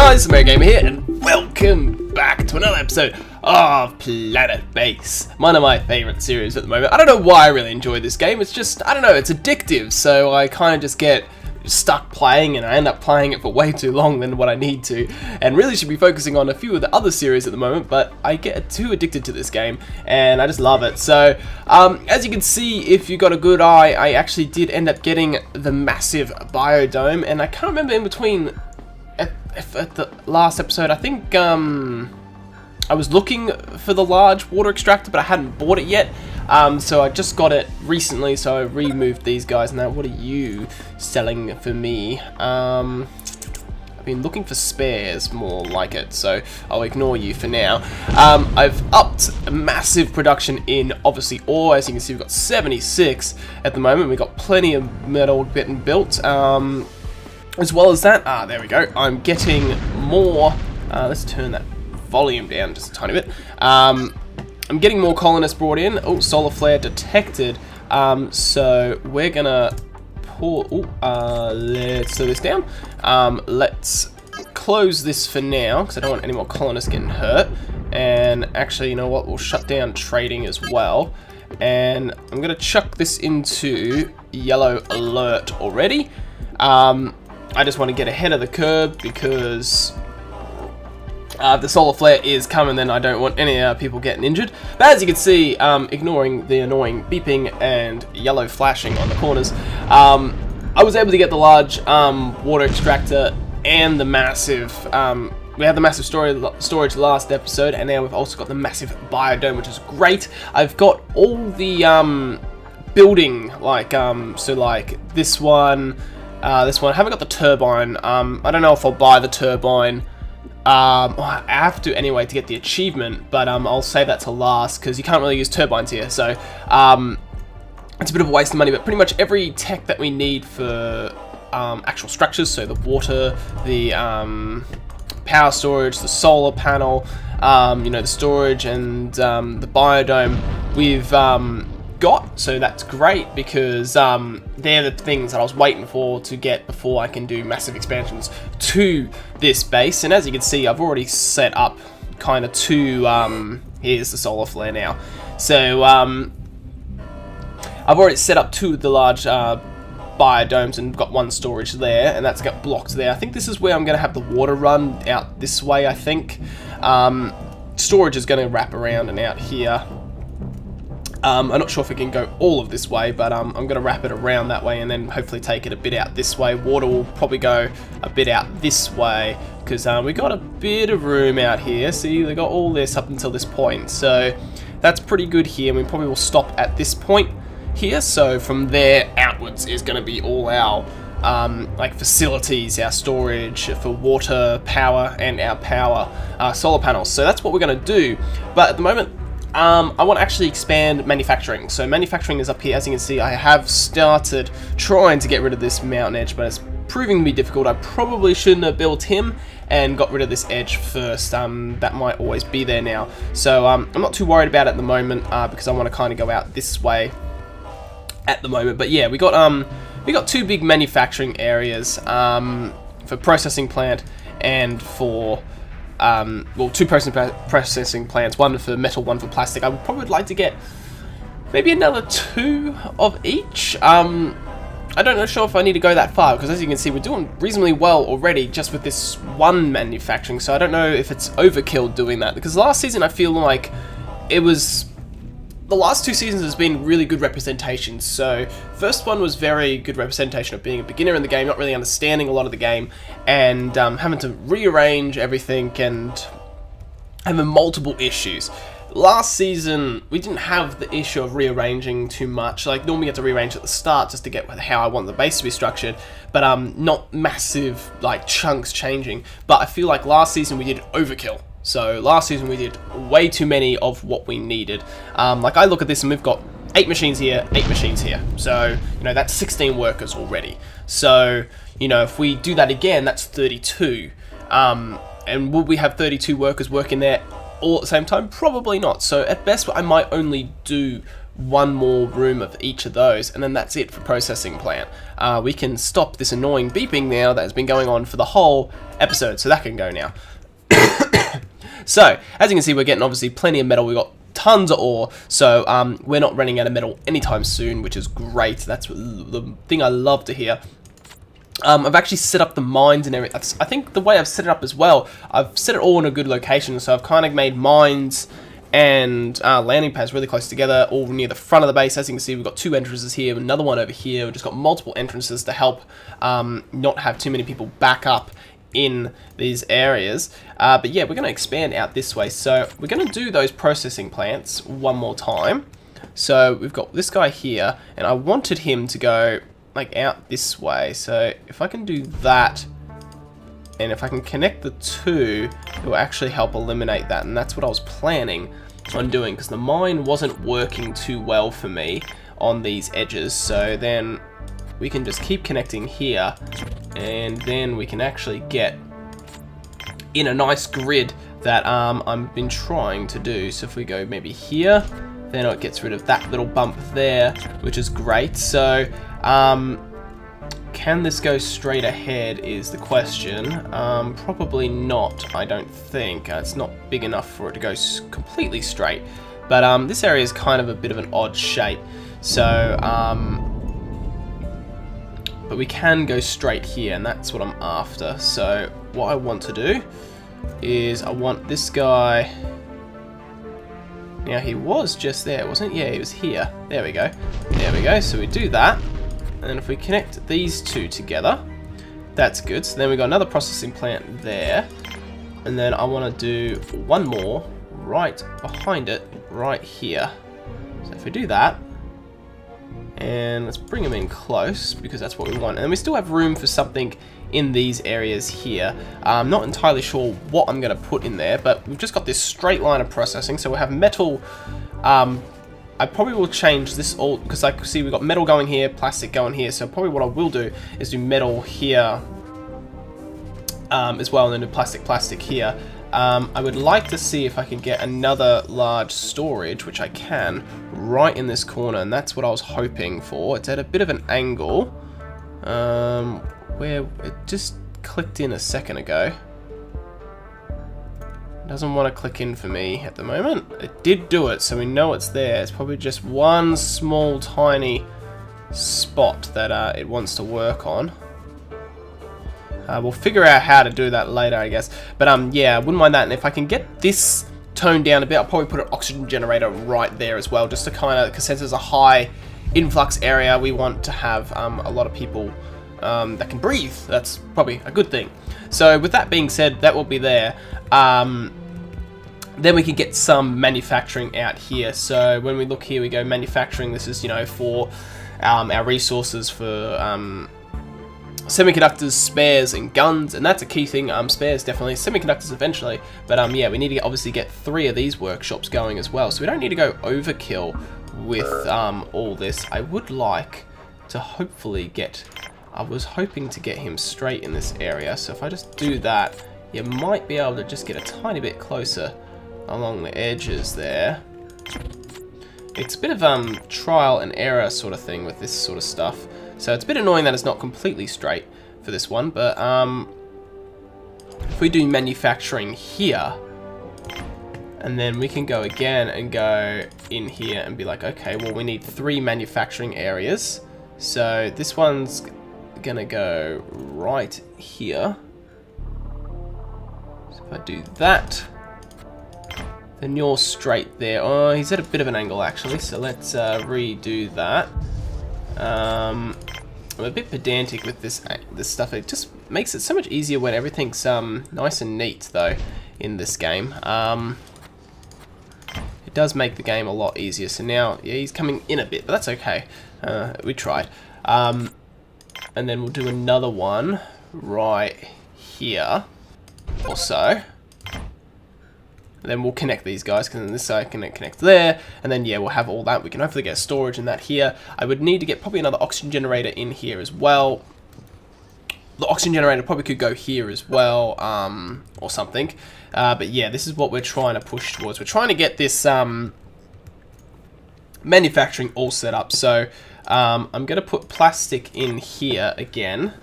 guys, TheMerryGamer here, and welcome back to another episode of Planetbase. One of my favourite series at the moment. I don't know why I really enjoy this game, it's just, I don't know, it's addictive, so I kind of just get stuck playing, and I end up playing it for way too long than what I need to, and really should be focusing on a few of the other series at the moment, but I get too addicted to this game, and I just love it. So, as you can see, if you got a good eye, I actually did end up getting the massive biodome, and I can't remember in between, at the last episode, I think, I was looking for the large water extractor, but I hadn't bought it yet. So I just got it recently, so I removed these guys. Now, what are you selling for me? I've been looking for spares, more like it, so I'll ignore you for now. I've upped massive production in, obviously, ore. As you can see, we've got 76 at the moment. We've got plenty of metal getting built. As well as that, there we go. I'm getting more. Let's turn that volume down just a tiny bit. I'm getting more colonists brought in. Oh, solar flare detected. So we're gonna pour. Let's slow this down. Let's close this for now because I don't want any more colonists getting hurt. And actually, you know what? We'll shut down trading as well. And I'm gonna chuck this into yellow alert already. I just want to get ahead of the curve because if the solar flare is coming, then I don't want any people getting injured. But as you can see, ignoring the annoying beeping and yellow flashing on the corners, I was able to get the large water extractor and the massive. We had the massive storage last episode, and now we've also got the massive biodome, which is great. I've got all the building, like so like this one. This one, I haven't got the turbine. I don't know if I'll buy the turbine. I have to anyway to get the achievement, but I'll save that to last because you can't really use turbines here. So it's a bit of a waste of money, but pretty much every tech that we need for actual structures, so the water, the power storage, the solar panel, you know, the storage, and the biodome, we've got, so that's great because they're the things that I was waiting for to get before I can do massive expansions to this base. And as you can see, I've already set up kind of two, here's the solar flare now, so I've already set up two of the large biodomes and got one storage there, and that's got blocked there. I think this is where I'm going to have the water run out this way. I think storage is going to wrap around and out here. I'm not sure if it can go all of this way, but I'm going to wrap it around that way and then hopefully take it a bit out this way. Water will probably go a bit out this way because we got a bit of room out here. See, they got all this up until this point, so that's pretty good here. We probably will stop at this point here, so from there outwards is going to be all our like facilities, our storage for water, power, and our power solar panels. So that's what we're going to do, but at the moment I want to actually expand manufacturing. So manufacturing is up here. As you can see, I have started trying to get rid of this mountain edge, but it's proving to be difficult. I probably shouldn't have built him and got rid of this edge first. That might always be there now. So I'm not too worried about it at the moment because I want to kind of go out this way at the moment. But yeah, we got two big manufacturing areas for processing plant and for well, two processing plants, one for metal, one for plastic. I would probably like to get maybe another two of each. I don't know sure if I need to go that far because as you can see, we're doing reasonably well already just with this one manufacturing. So I don't know if it's overkill doing that because last season I feel like it was. The last two seasons has been really good representation. So first one was very good representation of being a beginner in the game, not really understanding a lot of the game, and having to rearrange everything and having multiple issues. Last season, we didn't have the issue of rearranging too much. Like normally you have to rearrange at the start just to get how I want the base to be structured, but not massive like chunks changing. But I feel like last season we did overkill. So last season we did way too many of what we needed. Like I look at this and we've got 8 machines here, 8 machines here. So, you know, that's 16 workers already. So, you know, if we do that again, that's 32. And will we have 32 workers working there all at the same time? Probably not. So at best I might only do one more room of each of those, and then that's it for processing plant. We can stop this annoying beeping now that has been going on for the whole episode, so that can go now. So, as you can see, we're getting obviously plenty of metal. We've got tons of ore, so we're not running out of metal anytime soon, which is great. That's the thing I love to hear. I've actually set up the mines and everything. I think the way I've set it up as well, I've set it all in a good location, so I've kind of made mines and landing pads really close together, all near the front of the base. As you can see, we've got 2 entrances here, another one over here. We've just got multiple entrances to help not have too many people back up in these areas. But yeah, we're going to expand out this way. So we're going to do those processing plants one more time. So we've got this guy here, and I wanted him to go like out this way. So if I can do that, and if I can connect the 2, it will actually help eliminate that. And that's what I was planning on doing, because the mine wasn't working too well for me on these edges. So then we can just keep connecting here, and then we can actually get in a nice grid that I've been trying to do. So if we go maybe here, then it gets rid of that little bump there, which is great. So can this go straight ahead is the question. Probably not, I don't think. It's not big enough for it to go completely straight. But this area is kind of a bit of an odd shape. So, but we can go straight here, and that's what I'm after. So what I want to do is I want this guy. Now he was just there, wasn't he? Yeah, he was here. There we go. There we go. So we do that. And if we connect these 2 together, that's good. So then we've got another processing plant there. And then I want to do one more right behind it, right here. So if we do that, and let's bring them in close, because that's what we want. And we still have room for something in these areas here. I'm not entirely sure what I'm going to put in there, but we've just got this straight line of processing. So we'll have metal. I probably will change this all, because I see we've got metal going here, plastic going here. So probably what I will do is do metal here as well, and then do plastic here. I would like to see if I can get another large storage, which I can, right in this corner, and that's what I was hoping for. It's at a bit of an angle, where it just clicked in a second ago. It doesn't want to click in for me at the moment. It did do it, so we know it's there. It's probably just one small tiny spot that it wants to work on. We'll figure out how to do that later, I guess. But yeah, I wouldn't mind that. And if I can get this toned down a bit, I'll probably put an oxygen generator right there as well, just to kind of, because since there's a high influx area, we want to have a lot of people that can breathe. That's probably a good thing. So with that being said, that will be there. Then we can get some manufacturing out here. So when we look here, we go manufacturing. This is, you know, for our resources for semiconductors, spares, and guns, and that's a key thing. Spares definitely, semiconductors eventually, but yeah, we need to obviously get 3 of these workshops going as well. So we don't need to go overkill with all this. I would like to hopefully get. I was hoping to get him straight in this area. So if I just do that, you might be able to just get a tiny bit closer along the edges there. It's a bit of trial and error sort of thing with this sort of stuff. So it's a bit annoying that it's not completely straight for this one, but if we do manufacturing here, and then we can go again and go in here and be like, okay, well, we need 3 manufacturing areas. So this one's gonna go right here. So if I do that, then you're straight there. Oh, he's at a bit of an angle actually, so let's redo that. I'm a bit pedantic with this stuff. It just makes it so much easier when everything's nice and neat, though, in this game. It does make the game a lot easier. So now, yeah, he's coming in a bit, but that's okay. We tried. And then we'll do another one right here, or so. Then we'll connect these guys, because then this side can connect there, and then yeah, we'll have all that. We can hopefully get storage in that here. I would need to get probably another oxygen generator in here as well. The oxygen generator probably could go here as well, or something. But yeah, this is what we're trying to push towards. We're trying to get this manufacturing all set up. So I'm going to put plastic in here again.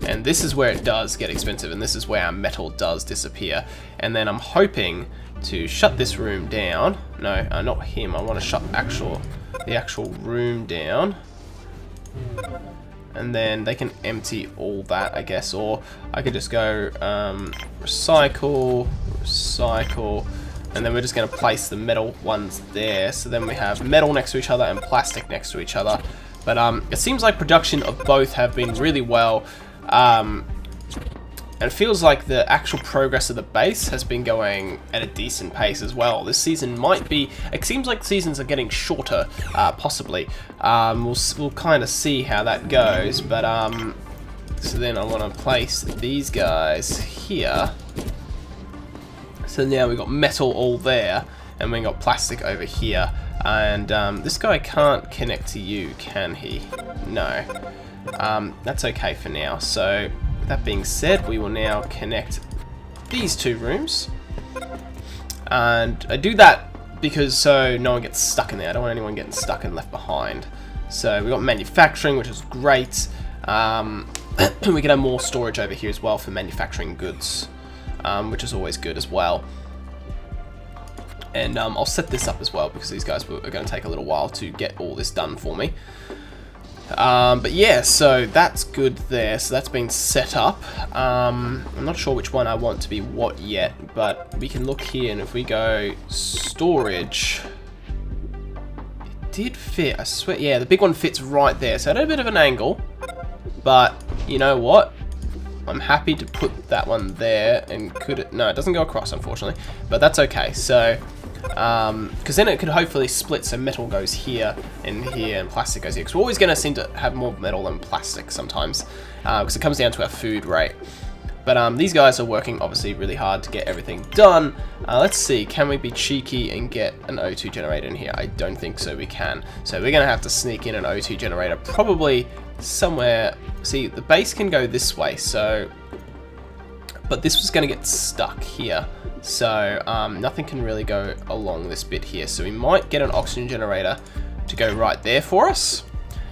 And this is where it does get expensive, and this is where our metal does disappear. And then I'm hoping to shut this room down. No, not him. I want to shut the actual room down. And then they can empty all that, I guess. Or I could just go recycle, recycle. And then we're just going to place the metal ones there. So then we have metal next to each other and plastic next to each other. But it seems like production of both have been really well. And it feels like the actual progress of the base has been going at a decent pace as well. This season might be... It seems like seasons are getting shorter, possibly. We'll kind of see how that goes. But, so then I want to place these guys here. So now we've got metal all there, and we've got plastic over here. And this guy can't connect to you, can he? No. That's okay for now. So, with that being said, we will now connect these two rooms. And I do that because so no one gets stuck in there. I don't want anyone getting stuck and left behind. So we've got manufacturing, which is great. We can have more storage over here as well for manufacturing goods, which is always good as well. And I'll set this up as well because these guys are going to take a little while to get all this done for me. But yeah, so that's good there. So that's been set up. I'm not sure which one I want to be what yet, but we can look here, and if we go storage, it did fit. I swear, yeah, the big one fits right there. So at a bit of an angle, but you know what? I'm happy to put that one there. And could it? No, it doesn't go across, unfortunately, but that's okay. So. Because then it could hopefully split, so metal goes here and plastic goes here. Because we're always going to seem to have more metal than plastic sometimes, because it comes down to our food rate. But these guys are working obviously really hard to get everything done. Let's see, can we be cheeky and get an O2 generator in here? I don't think so we can. So we're going to have to sneak in an O2 generator, probably somewhere. See, the base can go this way, so... But this was going to get stuck here. So nothing can really go along this bit here. So we might get an oxygen generator to go right there for us.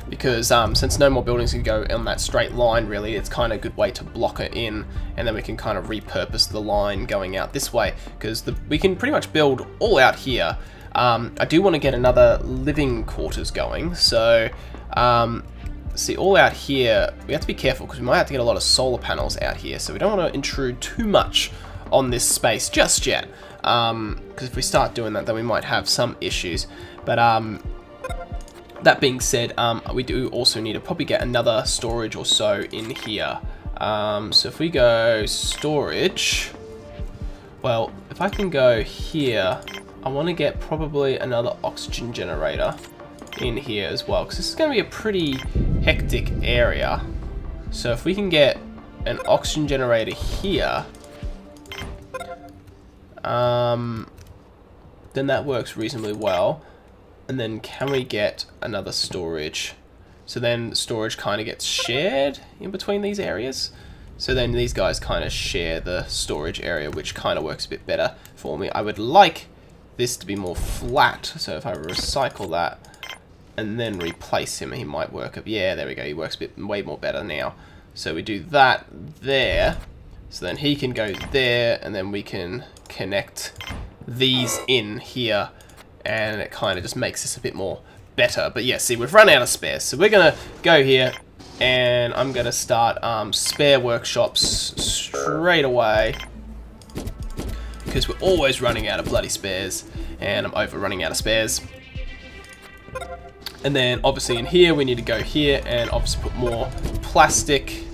Because since no more buildings can go on that straight line, really, it's kind of a good way to block it in. And then we can kind of repurpose the line going out this way. Because we can pretty much build all out here. I do want to get another living quarters going. So... see, all out here, we have to be careful because we might have to get a lot of solar panels out here. So we don't want to intrude too much on this space just yet. Because if we start doing that, then we might have some issues. But that being said, we do also need to probably get another storage or so in here. So if we go storage, well, if I can go here, I want to get probably another oxygen generator in here as well, because this is going to be a pretty hectic area. So if we can get an oxygen generator here, then that works reasonably well. And then can we get another storage? So then storage kind of gets shared in between these areas. So then these guys kind of share the storage area, which kind of works a bit better for me. I would like this to be more flat. So if I recycle that and then replace him, he might work up. Yeah, there we go. He works a bit way more better now. So we do that there. So then he can go there, and then we can connect these in here, and it kind of just makes this a bit more better. But yeah, see, we've run out of spares, so we're gonna go here, and I'm gonna start spare workshops straight away, because we're always running out of bloody spares, and I'm over running out of spares. And then obviously in here we need to go here and obviously put more plastic.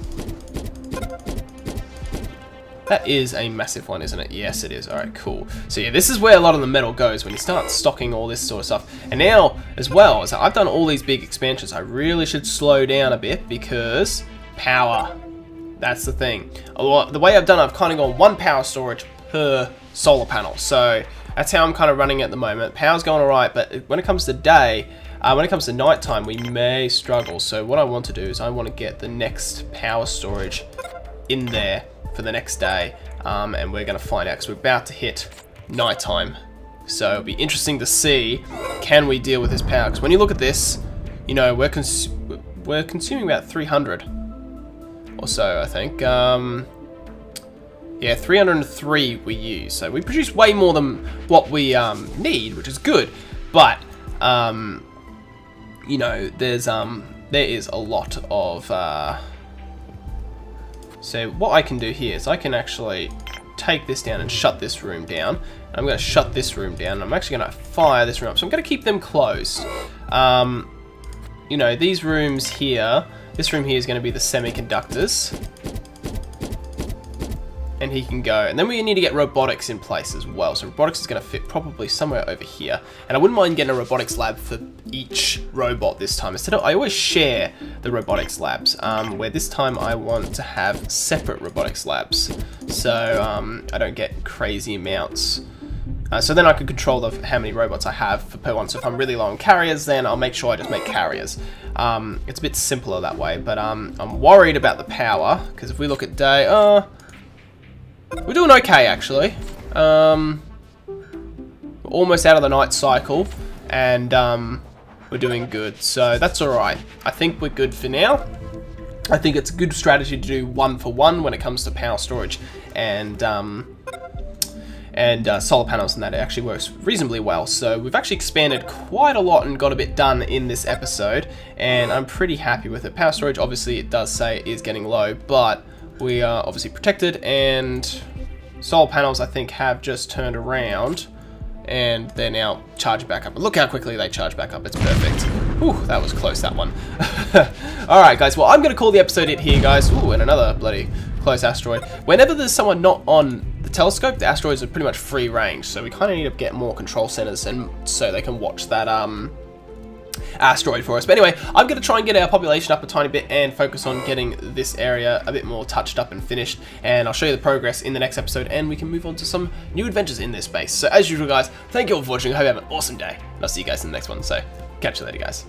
That is a massive one, isn't it? Yes, it is. Alright, cool. So yeah, this is where a lot of the metal goes when you start stocking all this sort of stuff. And now, as well, as I've done all these big expansions, I really should slow down a bit because power. That's the thing. The way I've done it, I've kind of gone one power storage per solar panel. So that's how I'm kind of running at the moment. Power's going alright, but when it comes to day, when it comes to nighttime, we may struggle. So what I want to do is I want to get the next power storage in there for the next day, and we're going to find out because we're about to hit nighttime So it'll be interesting to see, can we deal with his power? Because when you look at this, you know, we're consuming about 300 or so, I think. Yeah, 303 we use. So we produce way more than what we need, which is good. But you know, there is a lot of. So what I can do here is I can actually take this down and shut this room down. I'm going to shut this room down. And I'm actually going to fire this room up. So I'm going to keep them closed. You know, these rooms here. This room here is going to be the semiconductors. And he can go. And then we need to get robotics in place as well. So robotics is going to fit probably somewhere over here. And I wouldn't mind getting a robotics lab for each robot this time. Instead of, I always share the robotics labs, where this time I want to have separate robotics labs. So I don't get crazy amounts. So then I can control how many robots I have per one. So if I'm really low on carriers, then I'll make sure I just make carriers. It's a bit simpler that way. But I'm worried about the power. Because if we look at day... we're doing okay, actually. We're almost out of the night cycle, and we're doing good, so that's alright. I think we're good for now. I think it's a good strategy to do 1-for-1 when it comes to power storage and solar panels, and that it actually works reasonably well. So we've actually expanded quite a lot and got a bit done in this episode, and I'm pretty happy with it. Power storage, obviously, it does say is getting low, but we are obviously protected, and solar panels, I think, have just turned around, and they're now charging back up. And look how quickly they charge back up. It's perfect. Whew, that was close, that one. Alright, guys. Well, I'm going to call the episode it here, guys. Ooh, and another bloody close asteroid. Whenever there's someone not on the telescope, the asteroids are pretty much free range, so we kind of need to get more control centers and so they can watch that, asteroid for us. But anyway, I'm going to try and get our population up a tiny bit and focus on getting this area a bit more touched up and finished, and I'll show you the progress in the next episode, and we can move on to some new adventures in this base. So as usual, guys, thank you all for watching. I hope you have an awesome day, and I'll see you guys in the next one. So catch you later, guys.